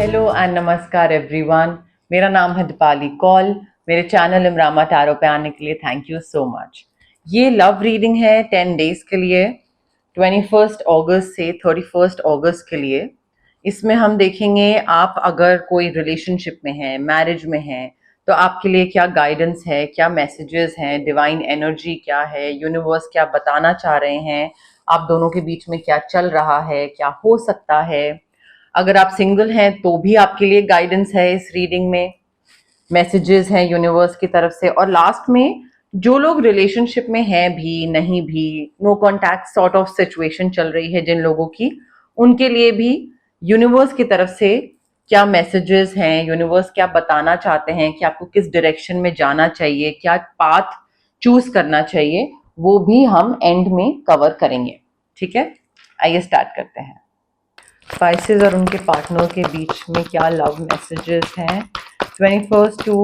Hello and नमस्कार everyone. मेरा नाम है दीपाली कौल। मेरे चैनल इमरामा टैरो पे आने के लिए थैंक यू सो मच। ये लव रीडिंग है 10 डेज के लिए, 21 अगस्त से 31 अगस्त के लिए। इसमें हम देखेंगे आप अगर कोई रिलेशनशिप में हैं, मैरिज में हैं, तो आपके लिए क्या गाइडेंस है, क्या मैसेजेस हैं, डिवाइन एनर्जी क्या है, यूनिवर्स क्या बताना चाह रहे हैं, आप दोनों के बीच में क्या चल रहा है, क्या हो सकता है। अगर आप सिंगल हैं तो भी आपके लिए गाइडेंस है इस रीडिंग में, मैसेजेस हैं यूनिवर्स की तरफ से। और लास्ट में जो लोग रिलेशनशिप में हैं भी नहीं भी, no contact sort of situation चल रही है जिन लोगों की, उनके लिए भी यूनिवर्स की तरफ से क्या मैसेजेस हैं, यूनिवर्स क्या बताना चाहते हैं कि आपको किस डायरेक्शन में जाना चाहिए, क्या पाथ चूज करना चाहिए, वो भी हम एंड में कवर करेंगे। ठीक है, आइए स्टार्ट करते हैं। स्पाइसेस और उनके पार्टनर के बीच में क्या लव मैसेजेस हैं 21 टू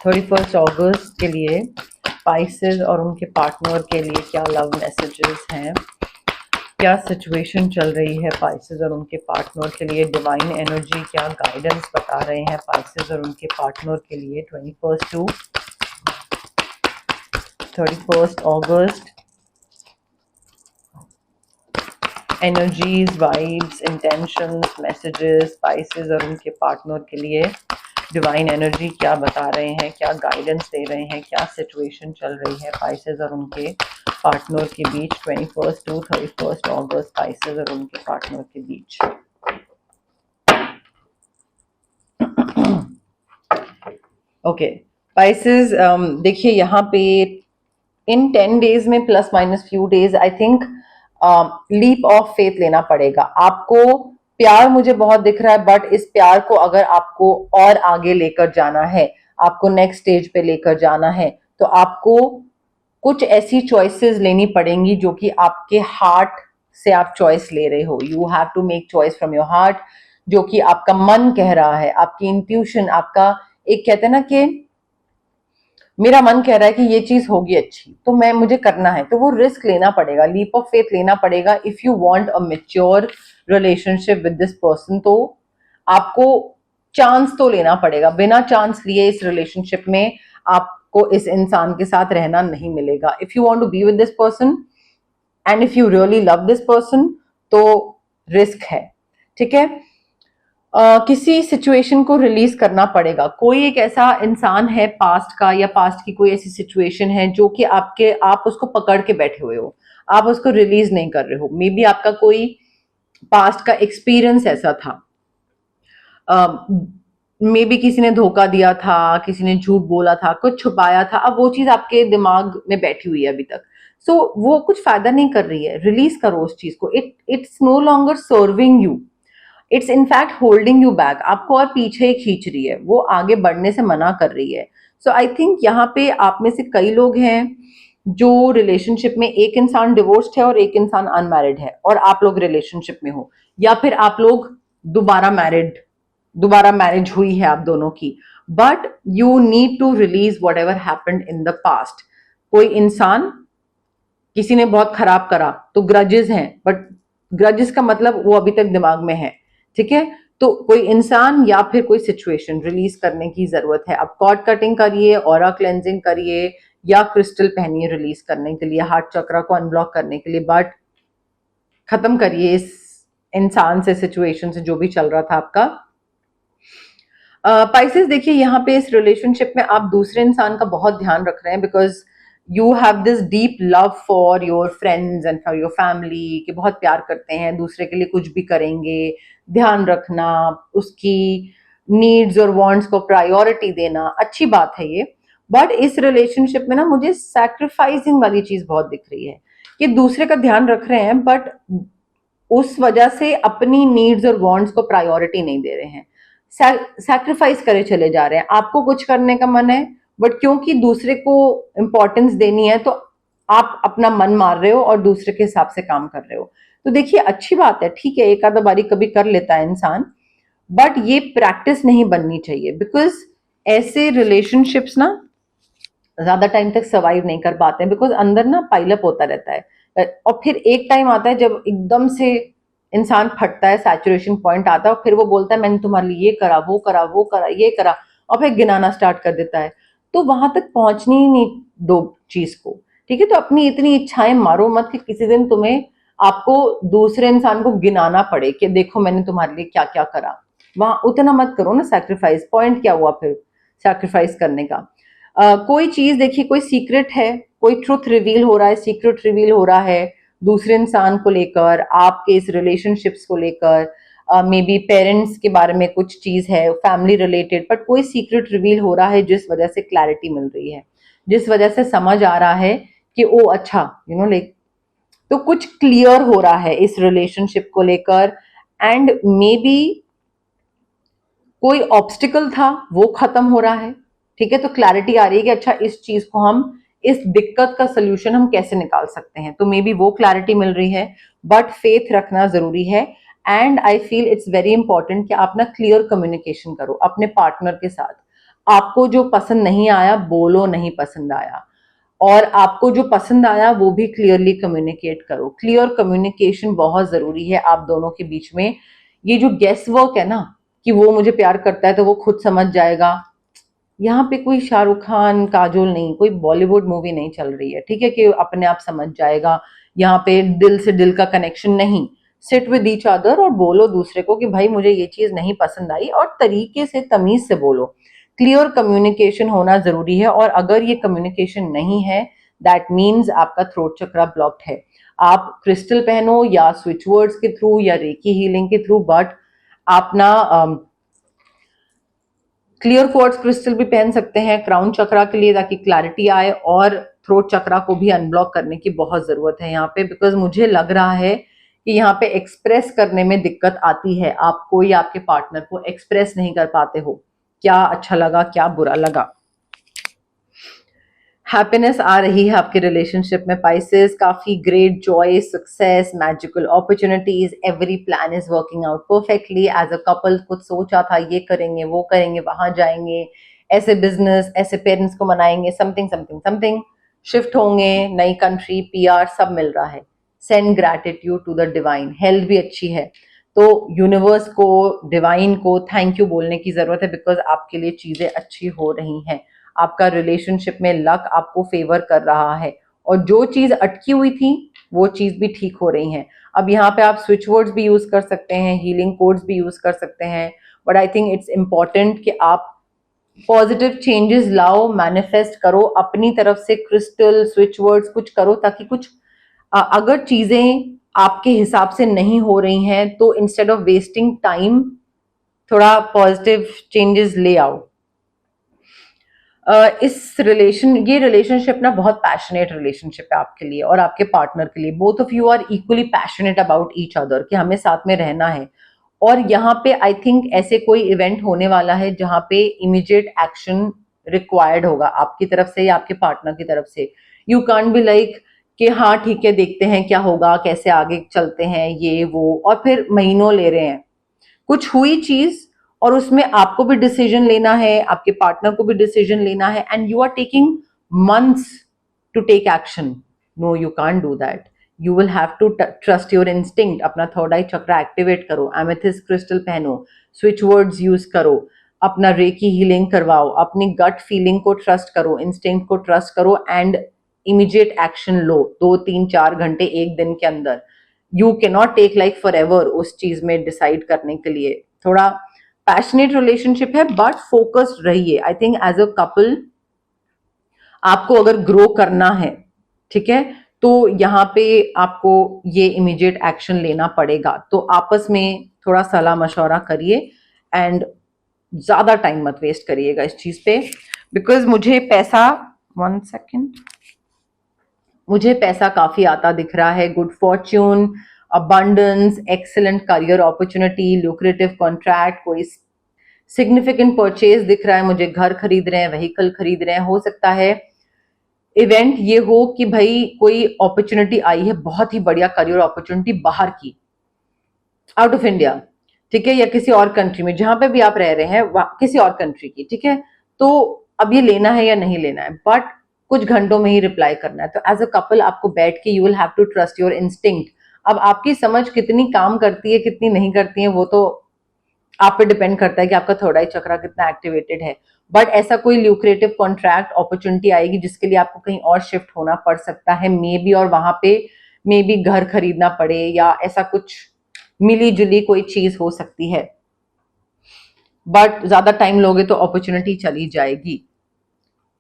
31 अगस्त के लिए। स्पाइसेस और उनके पार्टनर के लिए क्या लव मैसेजेस हैं, क्या सिचुएशन चल रही है स्पाइसेस और उनके पार्टनर के लिए। डिवाइन एनर्जी क्या गाइडेंस बता रहे हैं स्पाइसेस और उनके पार्टनर के लिए 21 टू 31 अगस्त। Energies, vibes, intentions, messages spices और उनके पार्टनर के लिए। डिवाइन एनर्जी क्या बता रहे हैं, क्या गाइडेंस दे रहे हैं, क्या सिचुएशन चल रही है स्पाइसेस और उनके पार्टनर के बीच 21 टू 31 अगस्त, स्पाइसेस और उनके पार्टनर के बीच। ओके स्पाइसेस, देखिए यहाँ पे इन 10 डेज में plus minus few days I think leap of faith लेना पड़ेगा आपको। प्यार मुझे बहुत दिख रहा है, बट इस प्यार को अगर आपको और आगे लेकर जाना है, आपको नेक्स्ट स्टेज पे लेकर जाना है, तो आपको कुछ ऐसी चॉइसेस लेनी पड़ेंगी जो कि आपके हार्ट से आप चॉइस ले रहे हो। You have to make choice from your heart, जो कि आपका मन कह रहा है, आपकी इंट्यूशन, आपका एक कहते हैं ना कि मेरा मन कह रहा है कि ये चीज होगी अच्छी, तो मैं मुझे करना है, तो वो रिस्क लेना पड़ेगा, लीप ऑफ फेथ लेना पड़ेगा। If you want a mature relationship with this person, तो आपको चांस तो लेना पड़ेगा। बिना चांस लिए इस रिलेशनशिप में आपको इस इंसान के साथ रहना नहीं मिलेगा। If you want to be with this person and if you really love this person, तो रिस्क है। ठीक है, किसी सिचुएशन को रिलीज करना पड़ेगा। कोई एक ऐसा इंसान है पास्ट का, या पास्ट की कोई ऐसी सिचुएशन है जो कि आप उसको पकड़ के बैठे हुए हो, आप उसको रिलीज नहीं कर रहे हो। मे बी आपका कोई पास्ट का एक्सपीरियंस ऐसा था, मे बी किसी ने धोखा दिया था, किसी ने झूठ बोला था, कुछ छुपाया था, अब वो चीज आपके दिमाग में बैठी हुई है अभी तक। सो वो कुछ फायदा नहीं कर रही है, रिलीज करो उस चीज को। It's no longer serving you, it's in fact holding you back, आपको और पीछे ही खींच रही है, वो आगे बढ़ने से मना कर रही है। सो आई थिंक यहाँ पे आप में से कई लोग हैं जो रिलेशनशिप में, एक इंसान डिवोर्स्ड है और एक इंसान अनमैरिड है, और आप लोग रिलेशनशिप में हो, या फिर आप लोग दोबारा मैरिज हुई है आप दोनों की। But you need to release whatever happened in the past. कोई इंसान, किसी ने बहुत खराब करा तो ग्रजेस हैं, बट ग्रजेस का मतलब वो अभी तक दिमाग में है। ठीक है, तो कोई इंसान या फिर कोई सिचुएशन रिलीज करने की जरूरत है। आप कॉर्ड कटिंग करिए, ऑरा क्लेंजिंग करिए, या क्रिस्टल पहनिए रिलीज करने के लिए, हार्ट चक्रा को अनब्लॉक करने के लिए, बट खत्म करिए इस इंसान से, सिचुएशन से, जो भी चल रहा था आपका। पाइसेस, देखिए यहाँ पे इस रिलेशनशिप में आप दूसरे इंसान का बहुत ध्यान रख रहे हैं, because you have this deep love for your friends and for your family, कि बहुत प्यार करते हैं, दूसरे के लिए कुछ भी करेंगे, ध्यान रखना, उसकी नीड्स और वांट्स को प्रायोरिटी देना, अच्छी बात है ये। बट इस रिलेशनशिप में ना मुझे सैक्रिफाइसिंग वाली चीज बहुत दिख रही है, कि दूसरे का ध्यान रख रहे हैं, बट उस वजह से अपनी नीड्स और वांट्स को प्रायोरिटी नहीं दे रहे हैं, सैक्रिफाइस करे चले जा रहे हैं। आपको कुछ करने का मन है, बट क्योंकि दूसरे को इंपॉर्टेंस देनी है, तो आप अपना मन मार रहे हो और दूसरे के हिसाब से काम कर रहे हो। तो देखिए अच्छी बात है, ठीक है, एक आधा बारी कभी कर लेता है इंसान, बट ये प्रैक्टिस नहीं बननी चाहिए, बिकॉज ऐसे रिलेशनशिप्स ना ज्यादा टाइम तक सर्वाइव नहीं कर पाते हैं, बिकॉज अंदर ना पाइलअप होता रहता है। और फिर एक टाइम आता है जब एकदम से इंसान फटता है, सैचुरेशन पॉइंट आता है और फिर वो बोलता है मैंने तुम्हारे लिए ये करा, वो करा, वो करा, ये करा, और फिर गिनाना स्टार्ट कर देता है। तो वहां तक पहुंचनी ही नहीं दो चीज को, ठीक है। तो अपनी इतनी इच्छाएं मारो मत कि किसी दिन तुम्हें आपको दूसरे इंसान को गिनाना पड़े कि देखो मैंने तुम्हारे लिए क्या क्या करा। वहां उतना मत करो ना सैक्रिफाइस। पॉइंट क्या हुआ फिर सैक्रिफाइस करने का? कोई चीज देखिए, कोई सीक्रेट है, कोई ट्रुथ रिवील हो रहा है, सीक्रेट रिवील हो रहा है दूसरे इंसान को लेकर, आपके इस रिलेशनशिप्स को लेकर, मे बी पेरेंट्स के बारे में कुछ चीज है, फैमिली रिलेटेड, बट कोई सीक्रेट रिवील हो रहा है जिस वजह से क्लैरिटी मिल रही है, जिस वजह से समझ आ रहा है कि ओ अच्छा, यू नो लाइक, तो कुछ क्लियर हो रहा है इस रिलेशनशिप को लेकर। एंड मे बी कोई ऑब्स्टिकल था वो खत्म हो रहा है, ठीक है। तो क्लैरिटी आ रही है कि अच्छा इस चीज को हम, इस दिक्कत का सोल्यूशन हम कैसे निकाल सकते हैं, तो मे बी वो क्लैरिटी मिल रही है। बट फेथ रखना जरूरी है। And I feel it's very important कि आप ना क्लियर कम्युनिकेशन करो अपने पार्टनर के साथ। आपको जो पसंद नहीं आया बोलो नहीं पसंद आया, और आपको जो पसंद आया वो भी क्लियरली कम्युनिकेट करो। क्लियर कम्युनिकेशन बहुत जरूरी है आप दोनों के बीच में। ये जो गेस वर्क है ना कि वो मुझे प्यार करता है तो वो खुद समझ जाएगा, यहाँ पे कोई शाहरुख खान काजोल नहीं, कोई बॉलीवुड मूवी नहीं चल रही है, ठीक है, कि अपने आप समझ जाएगा। यहाँ पे दिल से दिल का कनेक्शन नहीं। सिट विद ईच अदर और बोलो दूसरे को कि भाई मुझे ये चीज नहीं पसंद आई, और तरीके से तमीज से बोलो। क्लियर कम्युनिकेशन होना जरूरी है, और अगर ये कम्युनिकेशन नहीं है दैट मीन्स आपका थ्रोट चक्रा ब्लॉक्ड है। आप क्रिस्टल पहनो या स्विच वर्ड्स के थ्रू या रेकी हीलिंग के थ्रू, बट आप ना क्लियर क्वार्ट्ज क्रिस्टल भी पहन सकते हैं क्राउन चक्रा के लिए ताकि क्लैरिटी आए, और थ्रोट चक्रा को भी अनब्लॉक करने की बहुत जरूरत है यहाँ पे, बिकॉज मुझे लग रहा है कि यहाँ पे एक्सप्रेस करने में दिक्कत आती है आपको, या आपके पार्टनर को एक्सप्रेस नहीं कर पाते हो क्या अच्छा लगा क्या बुरा लगा। हैप्पीनेस आ रही है आपके रिलेशनशिप में पाइसेस, काफी great joy, success, magical opportunities, every plan is working out perfectly. As a couple कुछ सोचा था ये करेंगे वो करेंगे वहां जाएंगे, ऐसे बिजनेस ऐसे पेरेंट्स को मनाएंगे, समथिंग समथिंग समथिंग, शिफ्ट होंगे, नई कंट्री, पीआर, सब मिल रहा है। Send gratitude to the divine. Health भी अच्छी है तो यूनिवर्स को, डिवाइन को थैंक यू बोलने की जरूरत है, बिकॉज आपके लिए चीजें अच्छी हो रही हैं। आपका रिलेशनशिप में लक आपको फेवर कर रहा है, और जो चीज अटकी हुई थी वो चीज भी ठीक हो रही है। अब यहाँ पे आप स्विच वर्ड्स भी यूज कर सकते हैं, हीलिंग कोड्स भी यूज कर सकते हैं, but I think it's important कि आप पॉजिटिव चेंजेस लाओ, मैनिफेस्ट करो अपनी तरफ से, क्रिस्टल स्विच वर्ड्स कुछ करो ताकि कुछ अगर चीजें आपके हिसाब से नहीं हो रही हैं तो इंस्टेड ऑफ वेस्टिंग टाइम थोड़ा पॉजिटिव चेंजेस ले आओ। ये रिलेशनशिप ना बहुत पैशनेट रिलेशनशिप है आपके लिए और आपके पार्टनर के लिए। Both of you are equally passionate about each other कि हमें साथ में रहना है। और यहाँ पे आई थिंक ऐसे कोई इवेंट होने वाला है जहाँ पे इमीडिएट एक्शन रिक्वायर्ड होगा आपकी तरफ से या आपके पार्टनर की तरफ से। यू कांट बी लाइक कि हाँ ठीक है देखते हैं क्या होगा, कैसे आगे चलते हैं ये वो, और फिर महीनों ले रहे हैं। कुछ हुई चीज और उसमें आपको भी डिसीजन लेना है, आपके पार्टनर को भी डिसीजन लेना है, and you are taking months to take action. No you can't do that. You will have to trust your instinct. अपना थर्ड आई चक्रा एक्टिवेट करो, एमेथिस्ट क्रिस्टल पहनो, स्विच वर्ड्स यूज करो, अपना रेकी हीलिंग करवाओ, अपनी gut feeling को trust करो, instinct को ट्रस्ट करो, एंड इमीडिएट एक्शन लो 2 3 4 घंटे एक दिन के अंदर। You can not take like for ever उस चीज में डिसाइड करने के लिए। थोड़ा पैशनेट रिलेशनशिप है बट फोकस्ड रहिए। I think as a couple आपको अगर ग्रो करना है, ठीक है, तो यहाँ पे आपको ये इमीडिएट एक्शन लेना पड़ेगा। तो आपस में थोड़ा सलाह मशवरा करिए एंड ज्यादा टाइम मत वेस्ट करिएगा इस चीज पे, बिकॉज मुझे पैसा, 1 सेकेंड, मुझे पैसा काफी आता दिख रहा है। Good Fortune, abundance, excellent career opportunity, lucrative contract, कोई सिग्निफिकेंट परचेज दिख रहा है मुझे, घर खरीद रहे हैं, व्हीकल खरीद रहे हैं। हो सकता है इवेंट ये हो कि भाई कोई अपॉर्चुनिटी आई है, बहुत ही बढ़िया करियर अपॉर्चुनिटी बाहर की, आउट ऑफ इंडिया, ठीक है, या किसी और कंट्री में जहां पे भी आप रह रहे हैं किसी और कंट्री की, ठीक है। तो अब ये लेना है या नहीं लेना है, बट कुछ घंटों में ही रिप्लाई करना है। तो एज अ कपल आपको बैठ के you will have to trust your instinct. अब आपकी समझ कितनी काम करती है कितनी नहीं करती है वो तो आप पे डिपेंड करता है कि आपका थर्ड आई चक्रा कितना एक्टिवेटेड है। बट ऐसा कोई ल्यूक्रेटिव कॉन्ट्रैक्ट अपॉर्चुनिटी आएगी जिसके लिए आपको कहीं और शिफ्ट होना पड़ सकता है मे बी, और वहां पे मे बी घर खरीदना पड़े या ऐसा कुछ मिली जुली कोई चीज हो सकती है। बट ज्यादा टाइम लोगे तो अपॉर्चुनिटी चली जाएगी।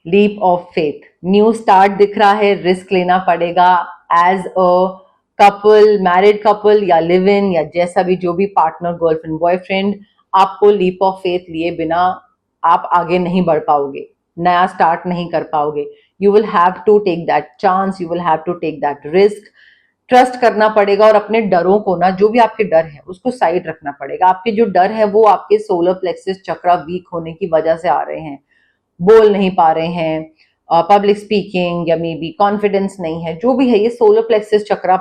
Leap of faith, new start दिख रहा है, रिस्क लेना पड़ेगा as a couple, married couple या लिव इन या जैसा भी, जो भी पार्टनर, गर्लफ्रेंड, बॉयफ्रेंड, आपको लीप ऑफ फेथ लिए बिना आप आगे नहीं बढ़ पाओगे, नया स्टार्ट नहीं कर पाओगे। You will have to take that chance, you will have to take that risk. Trust करना पड़ेगा और अपने डरों को ना, जो भी आपके डर है उसको साइड रखना पड़ेगा। आपके जो डर है वो आपके सोलर प्लेक्सस चक्रा वीक होने की वजह से आ रहे हैं, बोल नहीं पा रहे हैं, पब्लिक स्पीकिंग या मे बी कॉन्फिडेंस नहीं है, जो भी है ये सोलर प्लेक्सस चक्रा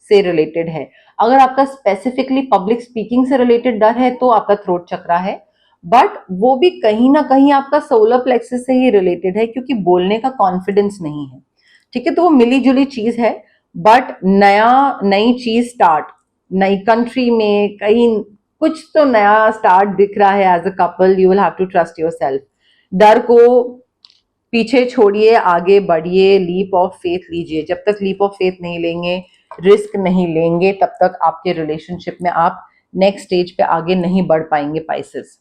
से रिलेटेड है। अगर आपका स्पेसिफिकली पब्लिक स्पीकिंग से रिलेटेड डर है तो आपका थ्रोट चक्रा है, बट वो भी कहीं ना कहीं आपका सोलर प्लेक्सस से ही रिलेटेड है क्योंकि बोलने का कॉन्फिडेंस नहीं है। ठीक है, तो वो मिली जुली चीज है, बट नई चीज स्टार्ट, नई कंट्री में कहीं कुछ तो नया स्टार्ट दिख रहा है। As a couple you will have to trust yourself, डर को पीछे छोड़िए, आगे बढ़िए, लीप ऑफ फेथ लीजिए। जब तक लीप ऑफ फेथ नहीं लेंगे, रिस्क नहीं लेंगे, तब तक आपके रिलेशनशिप में आप नेक्स्ट स्टेज पे आगे नहीं बढ़ पाएंगे पाइसेस।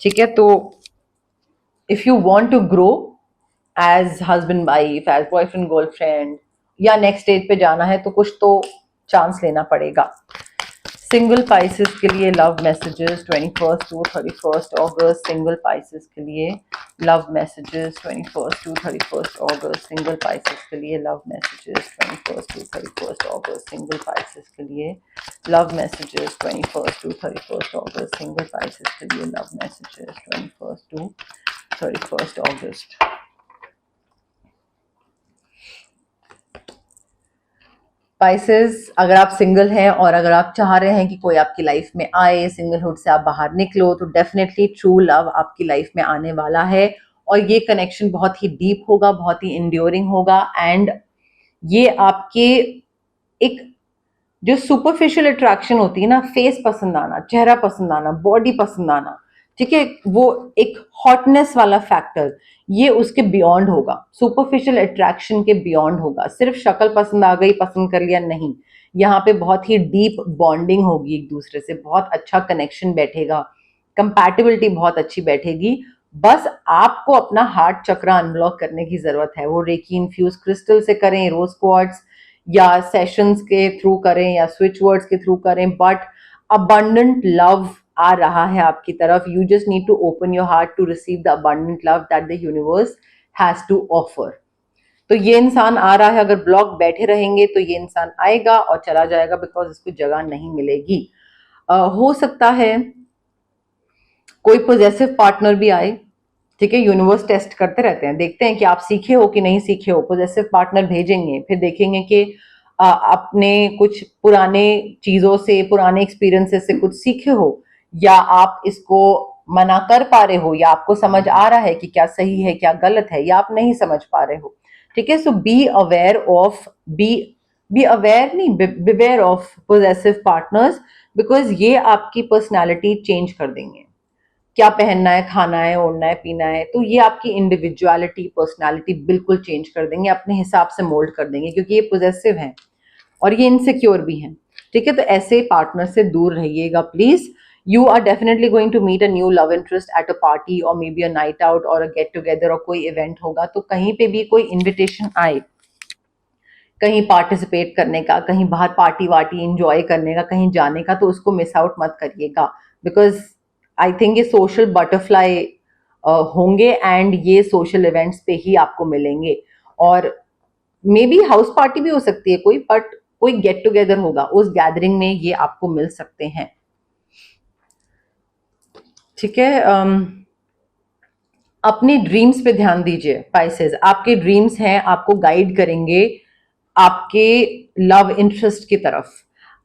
ठीक है, तो if you want to grow as husband wife, as boyfriend girlfriend या नेक्स्ट स्टेज पे जाना है तो कुछ तो चांस लेना पड़ेगा। सिंगल पाइसेस के लिए love messages 21st to 31st August, single Pisces के लिए love messages 21st to 31st August, single Pisces के लिए love messages 21st to 31st August, single Pisces के लिए love messages 21st to 31st August, single Pisces के लिए love messages 21st to 31st August. Spices, अगर आप single हैं और अगर आप चाह रहे हैं कि कोई आपकी लाइफ में आए, सिंगलहुड से आप बाहर निकलो, तो डेफिनेटली ट्रू लव आपकी लाइफ में आने वाला है और ये कनेक्शन बहुत ही डीप होगा, बहुत ही इंड्योरिंग होगा। एंड ये आपके एक जो सुपरफिशियल अट्रैक्शन होती है ना, फेस पसंद आना, चेहरा पसंद आना, बॉडी पसंद आना, ठीक है, वो एक हॉटनेस वाला फैक्टर, ये उसके बियॉन्ड होगा, सुपरफिशियल अट्रैक्शन के बियॉन्ड होगा। सिर्फ शक्ल पसंद आ गई, पसंद कर लिया, नहीं, यहाँ पे बहुत ही डीप बॉन्डिंग होगी, एक दूसरे से बहुत अच्छा कनेक्शन बैठेगा, कंपैटिबिलिटी बहुत अच्छी बैठेगी। बस आपको अपना हार्ट चक्रा अनब्लॉक करने की जरूरत है। वो रेकी इन्फ्यूज क्रिस्टल से करें, रोज क्वार्ट्स या सेशंस के थ्रू करें या स्विच वर्ड्स के थ्रू करें, बट अबंडेंट लव आ रहा है आपकी तरफ। You just need to open your heart to receive the abundant love that the universe has to offer. तो ये इंसान आ रहा है, अगर ब्लॉक बैठे रहेंगे तो ये इंसान आएगा और चला जाएगा, बिकॉज इसको जगह नहीं मिलेगी। हो सकता है कोई पोजेसिव पार्टनर भी आए, ठीक है, यूनिवर्स टेस्ट करते रहते हैं, देखते हैं कि आप सीखे हो कि नहीं सीखे हो। पोजेसिव पार्टनर भेजेंगे, फिर देखेंगे कि अपने कुछ पुराने चीजों से, पुराने एक्सपीरियंसेस से कुछ सीखे हो, या आप इसको मना कर पा रहे हो, या आपको समझ आ रहा है कि क्या सही है क्या गलत है, या आप नहीं समझ पा रहे हो। ठीक है, so be aware of, be aware नहीं, beware of possessive partners, because ये आपकी पर्सनैलिटी चेंज कर देंगे। क्या पहनना है, खाना है, ओढ़ना है, पीना है, तो ये आपकी इंडिविजुअलिटी, पर्सनालिटी बिल्कुल चेंज कर देंगे, अपने हिसाब से मोल्ड कर देंगे, क्योंकि ये पोजेसिव हैं और ये इनसिक्योर भी हैं। ठीक है, तो ऐसे पार्टनर से दूर रहिएगा please. You are definitely going to meet a new love interest at a party और may be a night out और अ गेट टुगेदर, और कोई इवेंट होगा तो कहीं पे भी कोई इन्विटेशन आए कहीं पार्टिसिपेट करने का, कहीं बाहर पार्टी वार्टी इंजॉय करने का, कहीं जाने का, तो उसको मिस आउट मत करिएगा। बिकॉज आई थिंक ये सोशल बटरफ्लाई होंगे एंड ये सोशल इवेंट्स पे ही आपको मिलेंगे। और मे बी हाउस पार्टी भी हो सकती है कोई, बट कोई गेट टुगेदर होगा, उस गैदरिंग में ये आपको मिल सकते हैं। ठीक है, अपनी ड्रीम्स पे ध्यान दीजिए पाइसेस। आपके ड्रीम्स हैं, आपको गाइड करेंगे आपके लव इंटरेस्ट की तरफ।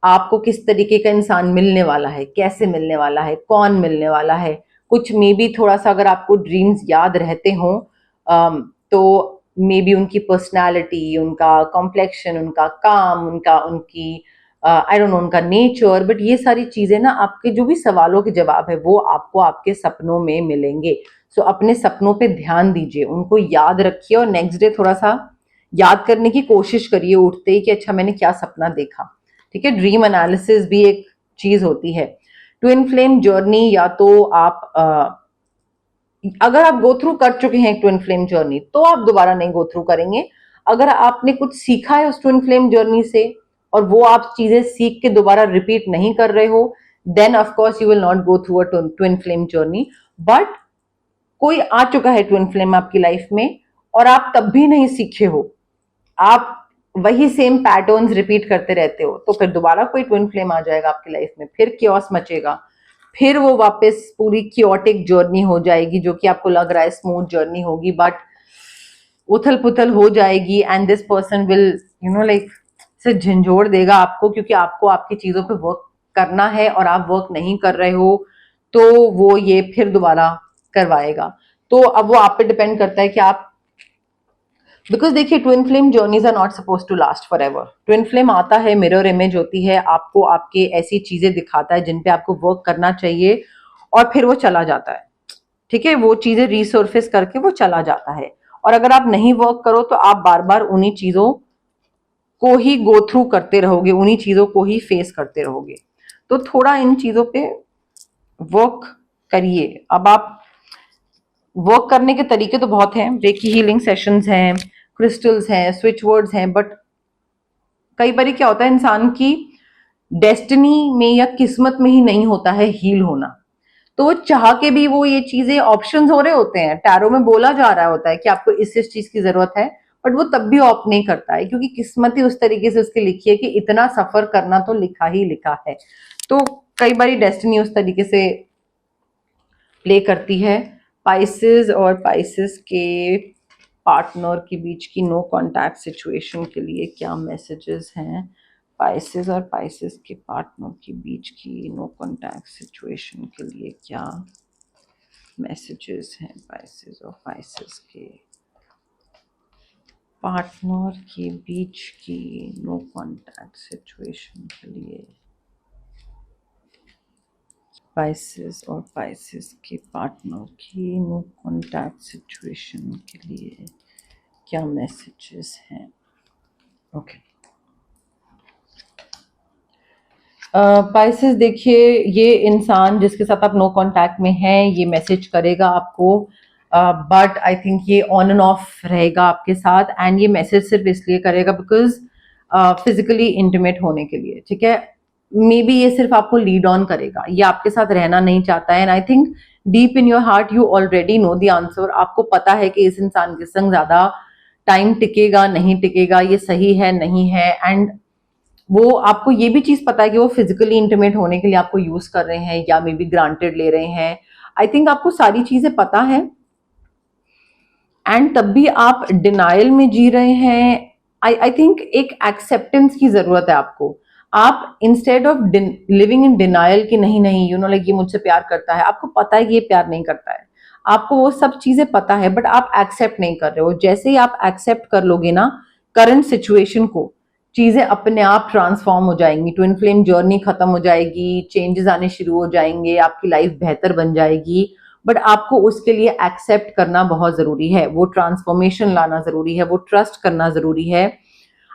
आपको किस तरीके का इंसान मिलने वाला है, कैसे मिलने वाला है, कौन मिलने वाला है, कुछ मे बी थोड़ा सा अगर आपको ड्रीम्स याद रहते हों तो मे बी उनकी पर्सनालिटी, उनका कॉम्प्लेक्शन, उनका काम, उनकी आई डोंट नो उनका नेचर, बट ये सारी चीजें ना आपके जो भी सवालों के जवाब है वो आपको आपके सपनों में मिलेंगे। सो अपने सपनों पे ध्यान दीजिए, उनको याद रखिए और नेक्स्ट डे थोड़ा सा याद करने की कोशिश करिए उठते ही कि अच्छा मैंने क्या सपना देखा। ठीक है, ड्रीम एनालिसिस भी एक चीज होती है। ट्विन फ्लेम जर्नी, या तो आप अगर आप गो थ्रू कर चुके हैं एक ट्विन फ्लेम जर्नी तो आप दोबारा नहीं गो थ्रू करेंगे। अगर आपने कुछ सीखा है उस ट्विन फ्लेम जर्नी से और वो आप चीजें सीख के दोबारा रिपीट नहीं कर रहे हो, then of course you will not go through a twin flame journey. But कोई आ चुका है ट्विन फ्लेम आपकी लाइफ में और आप तब भी नहीं सीखे हो, आप वही सेम पैटर्न्स रिपीट करते रहते हो, तो फिर दोबारा कोई ट्विन फ्लेम आ जाएगा आपकी लाइफ में, फिर क्योस मचेगा, फिर वो वापस पूरी क्योटिक जर्नी हो जाएगी जो कि आपको लग रहा है स्मूथ जर्नी होगी, बट उथल पुथल हो जाएगी and this person will like से झंझोड़ देगा आपको, क्योंकि आपको आपकी चीजों पे वर्क करना है और आप वर्क नहीं कर रहे हो, तो वो ये फिर दोबारा करवाएगा। तो अब वो आप पे डिपेंड करता है कि आप, बिकॉज देखिए twin flame journeys are not suppose to last forever. Twin flame आता है, मिरर इमेज होती है, आपको आपके ऐसी चीजें दिखाता है जिन पे आपको वर्क करना चाहिए और फिर वो चला जाता है। ठीक है, वो चीजें रिसर्फेस करके वो चला जाता है, और अगर आप नहीं वर्क करो तो आप बार बार उन्हीं चीजों को ही गो थ्रू करते रहोगे, उन्हीं चीजों को ही फेस करते रहोगे। तो थोड़ा इन चीजों पे वर्क करिए। अब आप वर्क करने के तरीके तो बहुत हैं, रेकी हीलिंग सेशंस हैं, क्रिस्टल्स हैं, स्विच वर्ड्स हैं, बट कई बार क्या होता है इंसान की डेस्टिनी में या किस्मत में ही नहीं होता है हील होना, तो वो चाह के भी वो ये चीजें ऑप्शंस हो रहे होते हैं, टैरो में बोला जा रहा होता है कि आपको इस चीज की जरूरत है, बट वो तब भी ऑप्ट नहीं करता है क्योंकि किस्मत ही उस तरीके से उसकी लिखी है कि इतना सफर करना तो लिखा ही लिखा है। तो कई बार डेस्टिनी उस तरीके से प्ले करती है। पाइसेस और पाइसेस के पार्टनर के बीच की नो कांटेक्ट सिचुएशन के लिए क्या मैसेजेस हैं? पाइसेस और पाइसेस के पार्टनर के बीच की नो कांटेक्ट सिचुएशन के लिए क्या मैसेजेस हैं? पाइसेस और पाइसेस के पार्टनर के बीच की नो कांटेक्ट सिचुएशन के लिए, पाइसेस और पाइसेस के पार्टनर की नो कांटेक्ट सिचुएशन के लिए क्या मैसेजेस हैं? ओके, पाइसेस देखिए, ये इंसान जिसके साथ आप नो कांटेक्ट में हैं ये मैसेज करेगा आपको, बट आई थिंक ये ऑन एंड ऑफ रहेगा आपके साथ, एंड ये मैसेज सिर्फ इसलिए करेगा बिकॉज फिजिकली इंटीमेट होने के लिए। ठीक है, मे बी ये सिर्फ आपको लीड ऑन करेगा, ये आपके साथ रहना नहीं चाहता है, and I think deep in your heart you already know the answer. आपको पता है कि इस इंसान के संग ज्यादा टाइम टिकेगा नहीं टिकेगा, ये सही है नहीं है, एंड वो आपको ये भी चीज पता है कि वो फिजिकली इंटीमेट होने के लिए आपको यूज कर रहे हैं या मे बी ग्रांटेड ले रहे हैं। आई थिंक आपको सारी चीजें पता है एंड तब भी आप डिनाइल में जी रहे हैं। आई थिंक एक एक्सेप्टेंस की जरूरत है आपको। आप instead of living in denial कि नहीं नहीं लाइक ये मुझसे प्यार करता है, आपको पता है कि ये प्यार नहीं करता है, आपको वो सब चीजें पता है, बट आप एक्सेप्ट नहीं कर रहे हो। जैसे ही आप एक्सेप्ट कर लोगे ना करंट सिचुएशन को, चीजें अपने आप ट्रांसफॉर्म हो जाएंगी, ट्विन फ्लेम जर्नी खत्म हो जाएगी, चेंजेस आने शुरू हो जाएंगे, आपकी लाइफ बेहतर बन जाएगी। बट आपको उसके लिए एक्सेप्ट करना बहुत जरूरी है, वो ट्रांसफॉर्मेशन लाना जरूरी है, वो ट्रस्ट करना जरूरी है।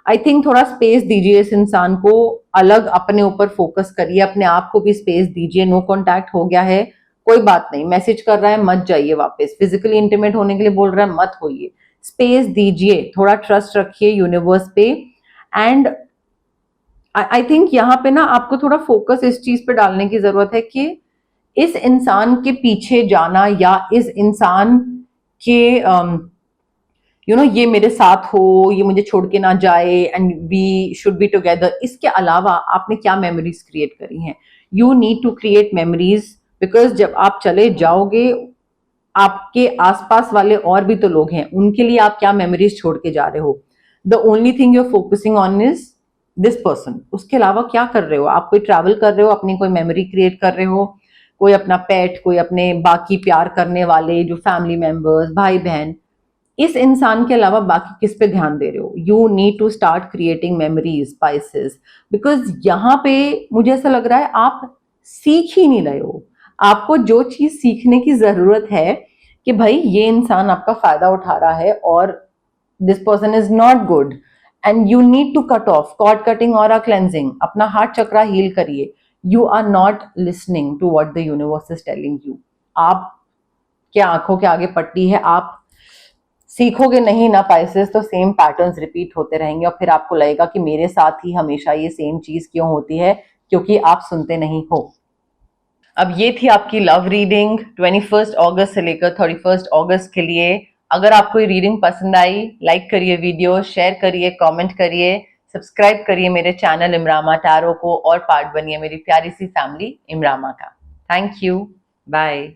आई थिंक थोड़ा स्पेस दीजिए इस इंसान को, अलग अपने ऊपर फोकस करिए, अपने आप को भी स्पेस दीजिए। नो कांटेक्ट हो गया है, कोई बात नहीं, मैसेज कर रहा है मत जाइए वापस, फिजिकली इंटीमेट होने के लिए बोल रहा है मत होइए, स्पेस दीजिए, थोड़ा ट्रस्ट रखिए यूनिवर्स पे। एंड आई थिंक यहाँ पे ना आपको थोड़ा फोकस इस चीज पे डालने की जरूरत है कि इस इंसान के पीछे जाना या इस इंसान के ये मेरे साथ हो, ये मुझे छोड़ के ना जाए and we should be together, इसके अलावा आपने क्या मेमोरीज क्रिएट करी हैं? You need to create memories, because जब आप चले जाओगे आपके आसपास वाले और भी तो लोग हैं, उनके लिए आप क्या मेमोरीज छोड़ के जा रहे हो? The only thing you're focusing on is this person. उसके अलावा क्या कर रहे हो? आप कोई ट्रैवल कर रहे हो, अपनी कोई मेमोरी क्रिएट कर रहे हो, कोई अपना पेट, कोई अपने बाकी प्यार करने वाले जो फैमिली मेंबर्स, भाई बहन, इस इंसान के अलावा बाकी किस पे ध्यान दे रहे हो? You need to start creating memories, spices, because यहाँ पे मुझे ऐसा लग रहा है आप सीख ही नहीं रहे हो। आपको जो चीज सीखने की जरूरत है कि भाई ये इंसान आपका फायदा उठा रहा है और this person is not good and you need to cut off, cord cutting और क्लेंजिंग, अपना हार्ट चक्रा हील करिए। You are not listening to what the universe is telling you. आप क्या आंखों के आगे पट्टी है, आप सीखोगे नहीं ना पाइसेस तो सेम पैटर्न्स रिपीट होते रहेंगे और फिर आपको लगेगा कि मेरे साथ ही हमेशा ये सेम चीज क्यों होती है, क्योंकि आप सुनते नहीं हो। अब ये थी आपकी लव रीडिंग 21 अगस्त से लेकर 31 अगस्त के लिए। अगर आपको ये रीडिंग पसंद आई, लाइक करिए वीडियो, शेयर करिए, कमेंट करिए, सब्सक्राइब करिए मेरे चैनल इमरामा टैरो को और पार्ट बनिए मेरी प्यारी सी फैमिली इमरामा का। Thank you, bye.